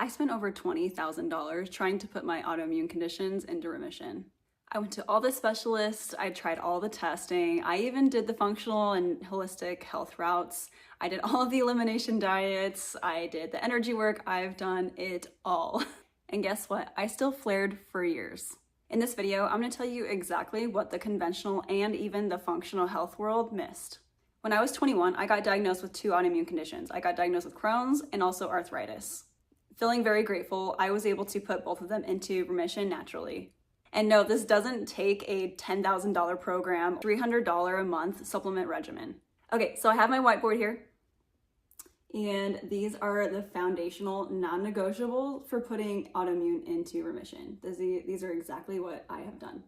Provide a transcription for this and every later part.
I spent over $20,000 trying to put my autoimmune conditions into remission. I went to all the specialists, I tried all the testing, I even did the functional and holistic health routes, I did all of the elimination diets, I did the energy work, I've done it all. And guess what? I still flared for years. In this video, I'm going to tell you exactly what the conventional and even the functional health world missed. When I was 21, I got diagnosed with 2 autoimmune conditions. I got diagnosed with Crohn's and also arthritis. Feeling very grateful, I was able to put both of them into remission naturally. And no, this doesn't take a $10,000 program, $300 a month supplement regimen. Okay, so I have my whiteboard here. And these are the foundational non-negotiables for putting autoimmune into remission. These are exactly what I have done.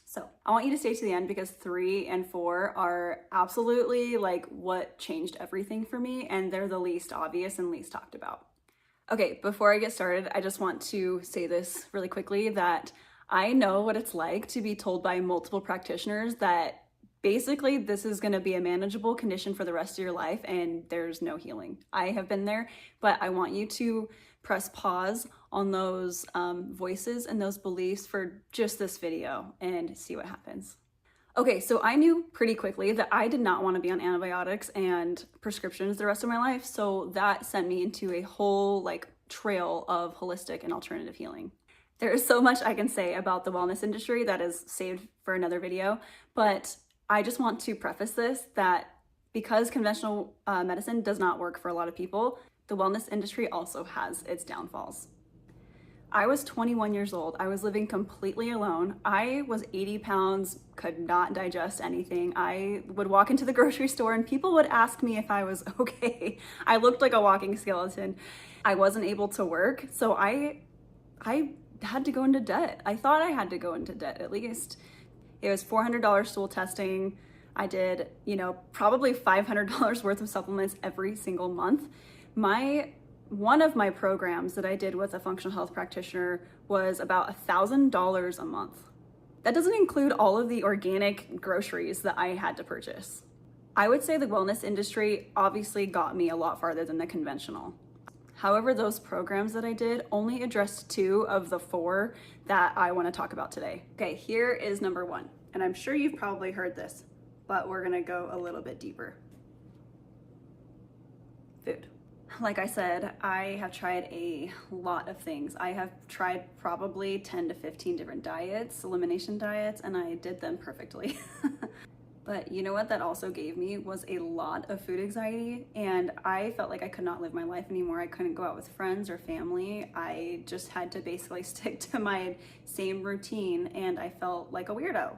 So I want you to stay to the end because 3 and 4 are absolutely like what changed everything for me, and they're the least obvious and least talked about. Okay, before I get started, I just want to say this really quickly that I know what it's like to be told by multiple practitioners that basically this is going to be a manageable condition for the rest of your life and there's no healing. I have been there, but I want you to press pause on those voices and those beliefs for just this video and see what happens. Okay, so I knew pretty quickly that I did not want to be on antibiotics and prescriptions the rest of my life, so that sent me into a whole trail of holistic and alternative healing. There is so much I can say about the wellness industry that is saved for another video, but I just want to preface this that because conventional medicine does not work for a lot of people, the wellness industry also has its downfalls. I was 21 years old. I was living completely alone. I was 80 pounds, could not digest anything. I would walk into the grocery store and people would ask me if I was okay. I looked like a walking skeleton. I wasn't able to work, so I had to go into debt. I thought I had to go into debt at least. It was $400 stool testing. I did, probably $500 worth of supplements every single month. One of my programs that I did with a functional health practitioner was about $1,000 a month. That doesn't include all of the organic groceries that I had to purchase. I would say the wellness industry obviously got me a lot farther than the conventional. However, those programs that I did only addressed 2 of the 4 that I want to talk about today. Okay, here is number 1, and I'm sure you've probably heard this, but we're gonna go a little bit deeper. Food. Like I said, I have tried a lot of things. I have tried probably 10 to 15 different diets, elimination diets, and I did them perfectly. But you know what that also gave me was a lot of food anxiety, and I felt like I could not live my life anymore. I couldn't go out with friends or family. I just had to basically stick to my same routine, and I felt like a weirdo.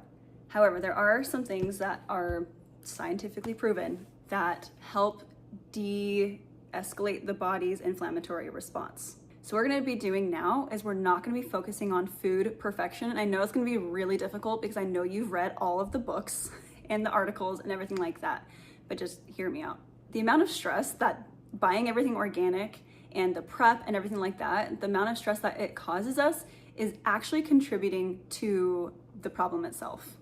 However, there are some things that are scientifically proven that help de-escalate the body's inflammatory response. So what we're going to be doing now is we're not going to be focusing on food perfection. I know it's going to be really difficult because I know you've read all of the books and the articles and everything like that, but just hear me out. The amount of stress that buying everything organic and the prep and everything like that, the amount of stress that it causes us is actually contributing to the problem itself.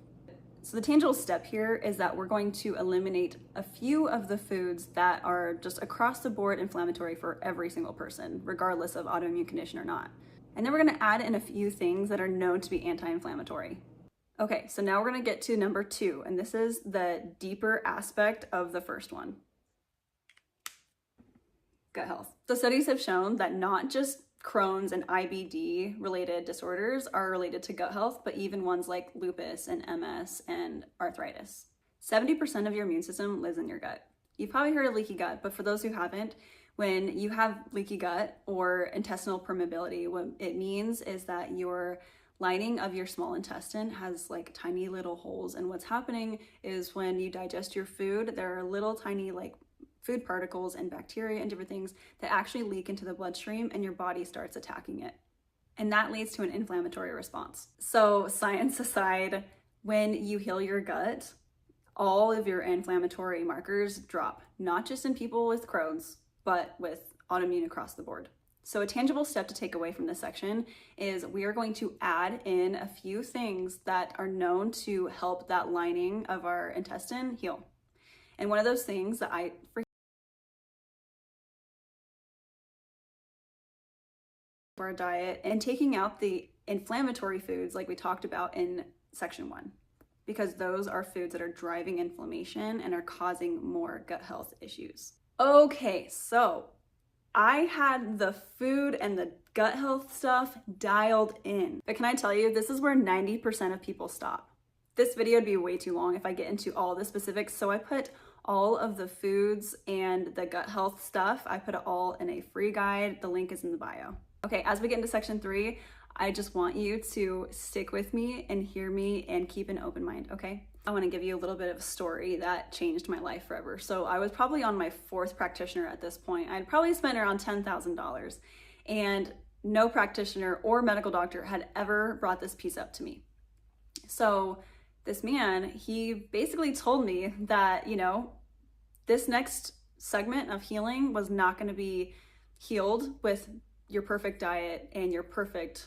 So the tangible step here is that we're going to eliminate a few of the foods that are just across the board inflammatory for every single person, regardless of autoimmune condition or not. And then we're gonna add in a few things that are known to be anti-inflammatory. Okay, so now we're gonna get to number 2, and this is the deeper aspect of the first one. Gut health. So studies have shown that not just Crohn's and IBD related disorders are related to gut health, but even ones like lupus and MS and arthritis. 70% of your immune system lives in your gut. You've probably heard of leaky gut, but for those who haven't, when you have leaky gut or intestinal permeability, what it means is that your lining of your small intestine has tiny little holes, and what's happening is when you digest your food, there are little tiny food particles and bacteria and different things that actually leak into the bloodstream, and your body starts attacking it. And that leads to an inflammatory response. So science aside, when you heal your gut, all of your inflammatory markers drop, not just in people with Crohn's, but with autoimmune across the board. So a tangible step to take away from this section is we are going to add in a few things that are known to help that lining of our intestine heal. And one of those things that I our diet and taking out the inflammatory foods like we talked about in section 1, because those are foods that are driving inflammation and are causing more gut health issues. Okay, so I had the food and the gut health stuff dialed in, but can I tell you, this is where 90% of people stop. This video would be way too long if I get into all the specifics, so I put all of the foods and the gut health stuff, I put it all in a free guide. The link is in the bio. Okay, as we get into section 3, I just want you to stick with me and hear me and keep an open mind, okay? I want to give you a little bit of a story that changed my life forever. So I was probably on my 4th practitioner at this point. I'd probably spent around $10,000, and no practitioner or medical doctor had ever brought this piece up to me. So this man, he basically told me that, you know, this next segment of healing was not going to be healed with your perfect diet and your perfect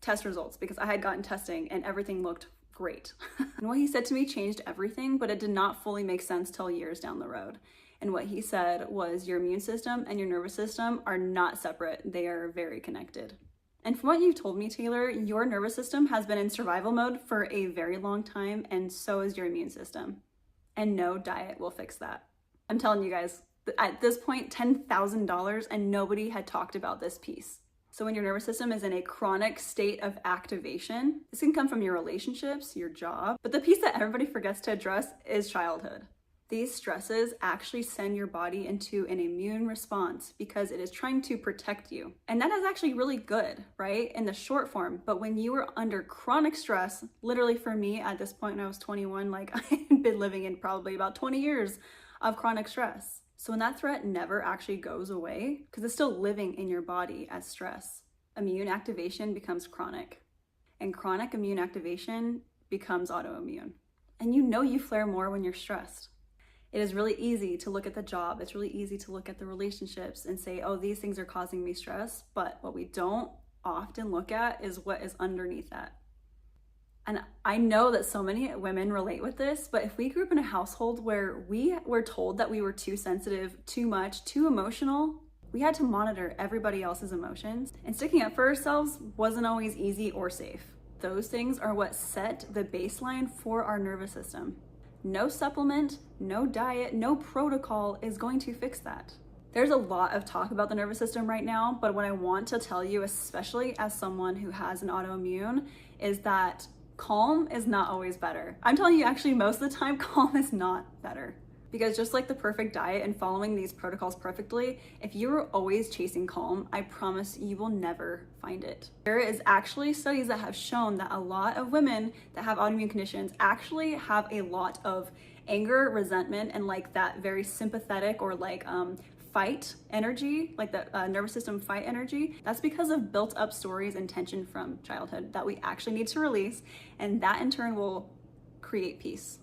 test results, because I had gotten testing and everything looked great. And what he said to me changed everything, but it did not fully make sense till years down the road. And what he said was, your immune system and your nervous system are not separate. They are very connected. And from what you told me, Taylor, your nervous system has been in survival mode for a very long time, and so is your immune system. And no diet will fix that. I'm telling you guys, at this point, $10,000, and nobody had talked about this piece. So when your nervous system is in a chronic state of activation, this can come from your relationships, your job, but the piece that everybody forgets to address is childhood. These stresses actually send your body into an immune response because it is trying to protect you. And that is actually really good, right? In the short form. But when you are under chronic stress, literally for me at this point when I was 21, like I had been living in probably about 20 years of chronic stress. So when that threat never actually goes away, because it's still living in your body as stress, immune activation becomes chronic. And chronic immune activation becomes autoimmune. And you know you flare more when you're stressed. It is really easy to look at the job. It's really easy to look at the relationships and say, oh, these things are causing me stress. But what we don't often look at is what is underneath that. And I know that so many women relate with this, but if we grew up in a household where we were told that we were too sensitive, too much, too emotional, we had to monitor everybody else's emotions. And sticking up for ourselves wasn't always easy or safe. Those things are what set the baseline for our nervous system. No supplement, no diet, no protocol is going to fix that. There's a lot of talk about the nervous system right now, but what I want to tell you, especially as someone who has an autoimmune, is that calm is not always better. I'm telling you, actually, most of the time, calm is not better. Because just like the perfect diet and following these protocols perfectly, if you're always chasing calm, I promise you will never find it. There is actually studies that have shown that a lot of women that have autoimmune conditions actually have a lot of anger, resentment, and like that very sympathetic or like fight energy, like the nervous system fight energy. That's because of built up stories and tension from childhood that we actually need to release, and that in turn will create peace,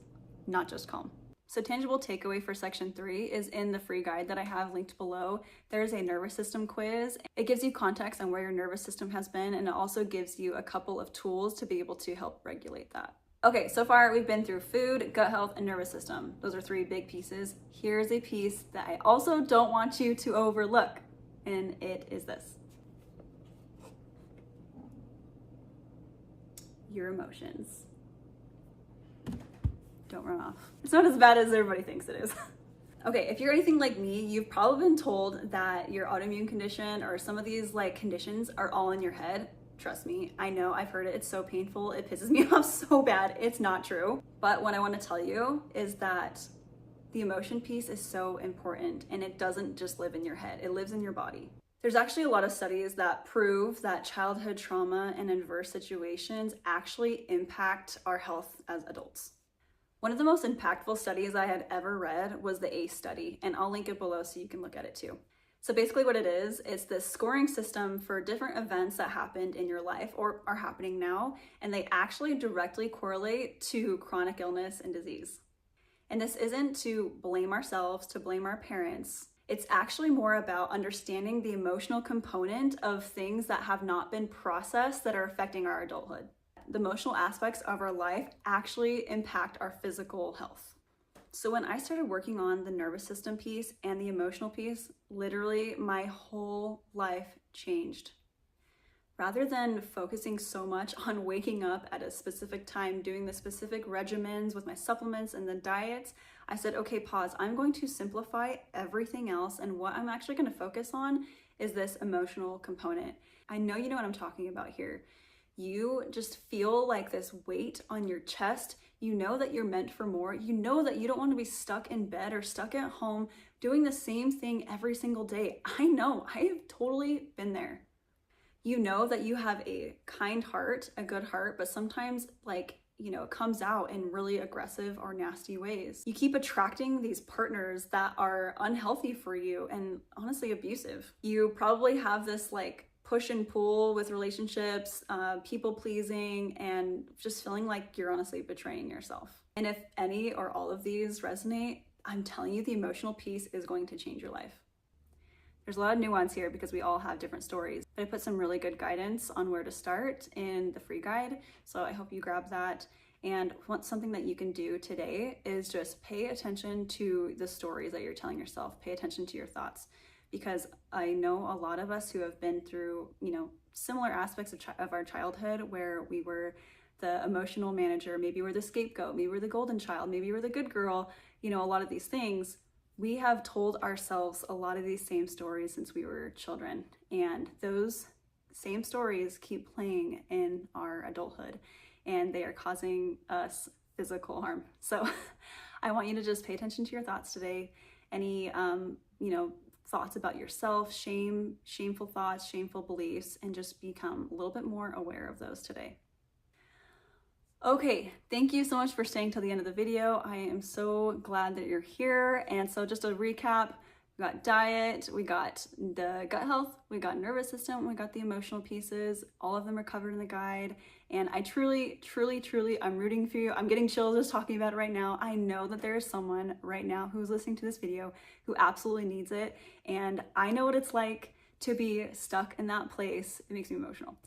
not just calm. So tangible takeaway for section 3 is in the free guide that I have linked below. There's a nervous system quiz. It gives you context on where your nervous system has been, and it also gives you a couple of tools to be able to help regulate that. Okay, so far we've been through food, gut health, and nervous system. Those are 3 big pieces. Here's a piece that I also don't want you to overlook, and it is this. Your emotions. Don't run off. It's not as bad as everybody thinks it is. Okay, if you're anything like me, you've probably been told that your autoimmune condition or some of these like conditions are all in your head. Trust me, I know, I've heard it. It's so painful. It pisses me off so bad. It's not true. But what I want to tell you is that the emotion piece is so important, and it doesn't just live in your head. It lives in your body. There's actually a lot of studies that prove that childhood trauma and adverse situations actually impact our health as adults. One of the most impactful studies I had ever read was the ACE study, and I'll link it below so you can look at it too. So basically what it is, it's this scoring system for different events that happened in your life or are happening now, and they actually directly correlate to chronic illness and disease. And this isn't to blame ourselves, to blame our parents. It's actually more about understanding the emotional component of things that have not been processed that are affecting our adulthood. The emotional aspects of our life actually impact our physical health. So when I started working on the nervous system piece and the emotional piece, literally my whole life changed. Rather than focusing so much on waking up at a specific time, doing the specific regimens with my supplements and the diets, I said, okay, pause. I'm going to simplify everything else, and what I'm actually going to focus on is this emotional component. I know you know what I'm talking about here. You just feel like this weight on your chest. You know that you're meant for more. You know that you don't want to be stuck in bed or stuck at home doing the same thing every single day. I know, I have totally been there. You know that you have a kind heart, a good heart, but sometimes it comes out in really aggressive or nasty ways. You keep attracting these partners that are unhealthy for you and honestly abusive. You probably have this push and pull with relationships, people pleasing, and just feeling like you're honestly betraying yourself. And if any or all of these resonate, I'm telling you, the emotional piece is going to change your life. There's a lot of nuance here because we all have different stories, but I put some really good guidance on where to start in the free guide. So I hope you grab that. And something that you can do today is just pay attention to the stories that you're telling yourself. Pay attention to your thoughts, because I know a lot of us who have been through, similar aspects of our childhood where we were the emotional manager, maybe we're the scapegoat, maybe we're the golden child, maybe we're the good girl, a lot of these things. We have told ourselves a lot of these same stories since we were children, and those same stories keep playing in our adulthood, and they are causing us physical harm. So I want you to just pay attention to your thoughts today. Any, thoughts about yourself, shameful thoughts, shameful beliefs, and just become a little bit more aware of those today. Okay, thank you so much for staying till the end of the video. I am so glad that you're here. And so just a recap, we got diet, we got the gut health, we got nervous system, we got the emotional pieces. All of them are covered in the guide. And I truly, I'm rooting for you. I'm getting chills just talking about it right now. I know that there is someone right now who's listening to this video who absolutely needs it. And I know what it's like to be stuck in that place. It makes me emotional.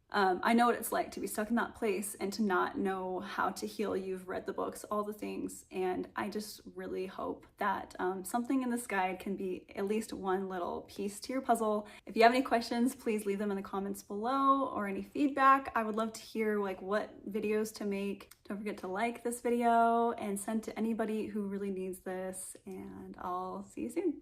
I know what it's like to be stuck in that place and to not know how to heal. You've read the books, all the things, and I just really hope that something in this guide can be at least one little piece to your puzzle. If you have any questions, please leave them in the comments below, or any feedback. I would love to hear what videos to make. Don't forget to like this video and send to anybody who really needs this, and I'll see you soon.